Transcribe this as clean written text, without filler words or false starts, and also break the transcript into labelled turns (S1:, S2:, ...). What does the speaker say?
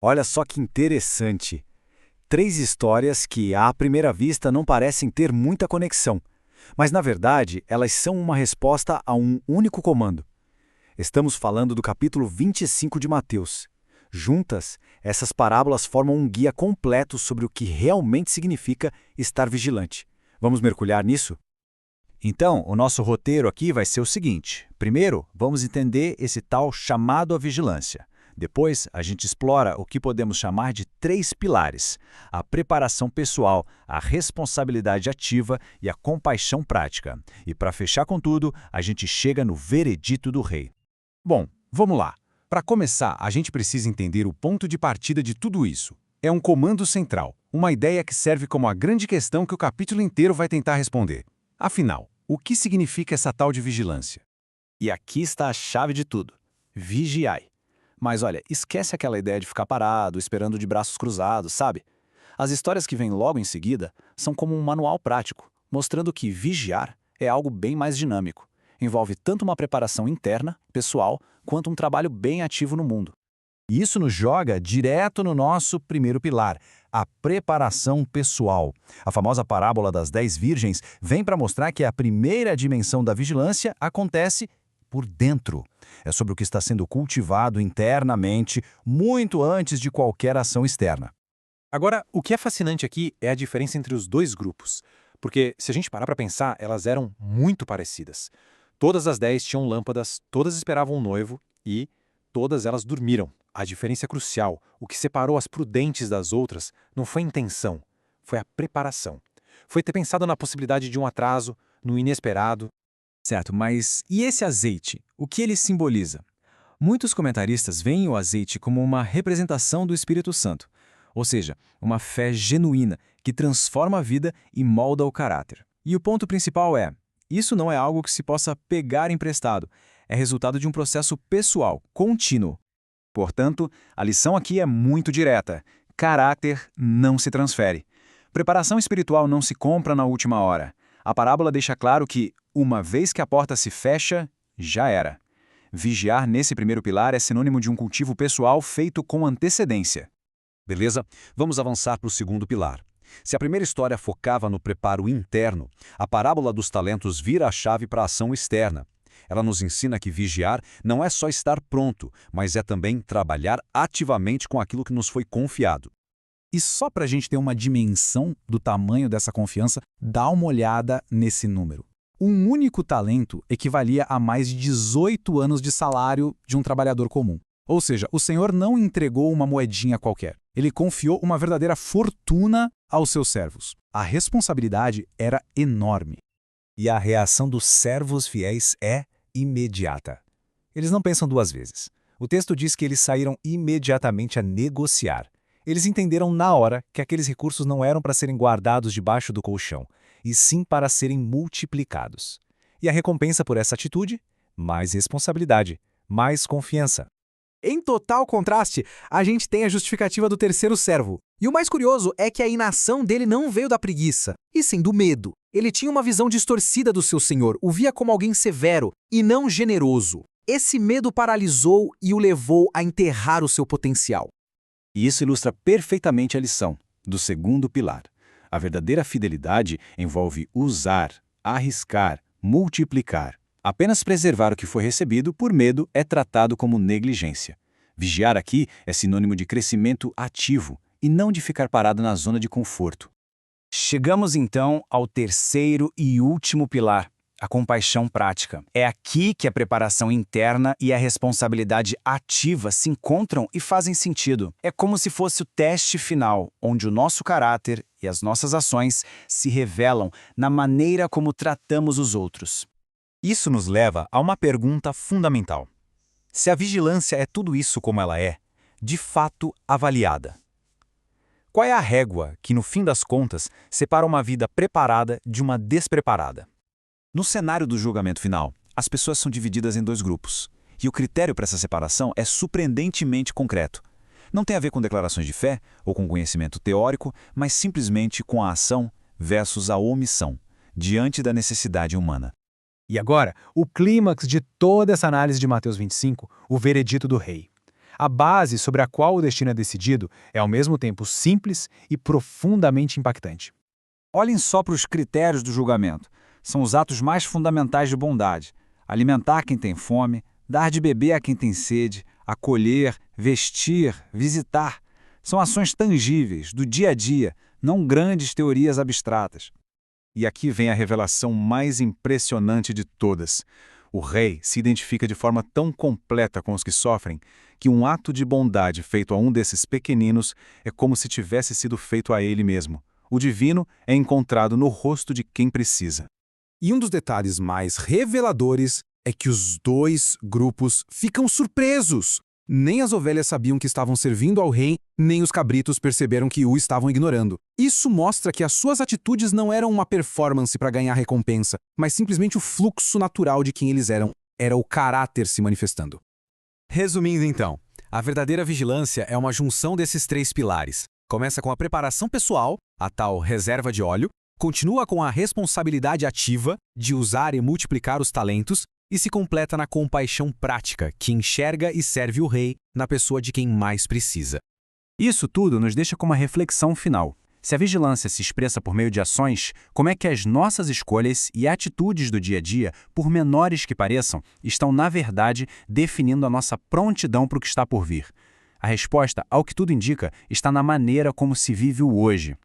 S1: Olha só que interessante. Três histórias que, à primeira vista, não parecem ter muita conexão, mas, na verdade, elas são uma resposta a um único comando. Estamos falando do capítulo 25 de Mateus. Juntas, essas parábolas formam um guia completo sobre o que realmente significa estar vigilante. Vamos mergulhar nisso?
S2: Então, o nosso roteiro aqui vai ser o seguinte. Primeiro, vamos entender esse tal chamado à vigilância. Depois, a gente explora o que podemos chamar de três pilares: a preparação pessoal, a responsabilidade ativa e a compaixão prática. E para fechar com tudo, a gente chega no veredito do rei.
S3: Bom, vamos lá. Para começar, a gente precisa entender o ponto de partida de tudo isso. É um comando central, uma ideia que serve como a grande questão que o capítulo inteiro vai tentar responder. Afinal, o que significa essa tal de vigilância?
S2: E aqui está a chave de tudo: vigiai. Mas olha, esquece aquela ideia de ficar parado, esperando de braços cruzados, sabe? As histórias que vêm logo em seguida são como um manual prático, mostrando que vigiar é algo bem mais dinâmico. Envolve tanto uma preparação interna, pessoal, quanto um trabalho bem ativo no mundo.
S3: E isso nos joga direto no nosso primeiro pilar, a preparação pessoal. A famosa parábola das 10 virgens vem para mostrar que a primeira dimensão da vigilância acontece por dentro. É sobre o que está sendo cultivado internamente, muito antes de qualquer ação externa.
S4: Agora, o que é fascinante aqui é a diferença entre os dois grupos. Porque, se a gente parar para pensar, elas eram muito parecidas. Todas as 10 tinham lâmpadas, todas esperavam um noivo e todas elas dormiram. A diferença é crucial. O que separou as prudentes das outras não foi a intenção, foi a preparação. Foi ter pensado na possibilidade de um atraso, no inesperado.
S5: Certo, mas e esse azeite? O que ele simboliza? Muitos comentaristas veem o azeite como uma representação do Espírito Santo, ou seja, uma fé genuína que transforma a vida e molda o caráter. E o ponto principal é: isso não é algo que se possa pegar emprestado, é resultado de um processo pessoal, contínuo.
S2: Portanto, a lição aqui é muito direta: caráter não se transfere. Preparação espiritual não se compra na última hora. A parábola deixa claro que, uma vez que a porta se fecha, já era. Vigiar nesse primeiro pilar é sinônimo de um cultivo pessoal feito com antecedência.
S6: Beleza? Vamos avançar para o segundo pilar. Se a primeira história focava no preparo interno, a parábola dos talentos vira a chave para a ação externa. Ela nos ensina que vigiar não é só estar pronto, mas é também trabalhar ativamente com aquilo que nos foi confiado.
S3: E só para a gente ter uma dimensão do tamanho dessa confiança, dá uma olhada nesse número. Um único talento equivalia a mais de 18 anos de salário de um trabalhador comum. Ou seja, o Senhor não entregou uma moedinha qualquer. Ele confiou uma verdadeira fortuna aos seus servos. A responsabilidade era enorme.
S7: E a reação dos servos fiéis é imediata. Eles não pensam duas vezes. O texto diz que eles saíram imediatamente a negociar. Eles entenderam na hora que aqueles recursos não eram para serem guardados debaixo do colchão, e sim para serem multiplicados. E a recompensa por essa atitude? Mais responsabilidade, mais confiança.
S8: Em total contraste, a gente tem a justificativa do terceiro servo. E o mais curioso é que a inação dele não veio da preguiça, e sim do medo. Ele tinha uma visão distorcida do seu senhor, o via como alguém severo e não generoso. Esse medo paralisou e o levou a enterrar o seu potencial.
S2: E isso ilustra perfeitamente a lição do segundo pilar. A verdadeira fidelidade envolve usar, arriscar, multiplicar. Apenas preservar o que foi recebido por medo é tratado como negligência. Vigiar aqui é sinônimo de crescimento ativo e não de ficar parado na zona de conforto.
S7: Chegamos então ao terceiro e último pilar, a compaixão prática. É aqui que a preparação interna e a responsabilidade ativa se encontram e fazem sentido. É como se fosse o teste final, onde o nosso caráter e as nossas ações se revelam na maneira como tratamos os outros.
S3: Isso nos leva a uma pergunta fundamental. Se a vigilância é tudo isso como ela é, de fato avaliada, qual é a régua que, no fim das contas, separa uma vida preparada de uma despreparada?
S2: No cenário do julgamento final, as pessoas são divididas em dois grupos, e o critério para essa separação é surpreendentemente concreto. Não tem a ver com declarações de fé ou com conhecimento teórico, mas simplesmente com a ação versus a omissão, diante da necessidade humana.
S8: E agora, o clímax de toda essa análise de Mateus 25, o veredito do rei.
S4: A base sobre a qual o destino é decidido é ao mesmo tempo simples e profundamente impactante.
S2: Olhem só para os critérios do julgamento. São os atos mais fundamentais de bondade: alimentar quem tem fome, dar de beber a quem tem sede, acolher, vestir, visitar. São ações tangíveis, do dia a dia, não grandes teorias abstratas.
S4: E aqui vem a revelação mais impressionante de todas. O rei se identifica de forma tão completa com os que sofrem que um ato de bondade feito a um desses pequeninos é como se tivesse sido feito a ele mesmo. O divino é encontrado no rosto de quem precisa.
S8: E um dos detalhes mais reveladores é que os dois grupos ficam surpresos. Nem as ovelhas sabiam que estavam servindo ao rei, nem os cabritos perceberam que o estavam ignorando. Isso mostra que as suas atitudes não eram uma performance para ganhar recompensa, mas simplesmente o fluxo natural de quem eles eram. Era o caráter se manifestando. Resumindo então, a verdadeira vigilância é uma junção desses três pilares. Começa com a preparação pessoal, a tal reserva de óleo, continua com a responsabilidade ativa de usar e multiplicar os talentos, e se completa na compaixão prática, que enxerga e serve o rei na pessoa de quem mais precisa.
S2: Isso tudo nos deixa com uma reflexão final. Se a vigilância se expressa por meio de ações, como é que as nossas escolhas e atitudes do dia a dia, por menores que pareçam, estão, na verdade, definindo a nossa prontidão para o que está por vir? A resposta, ao que tudo indica, está na maneira como se vive o hoje.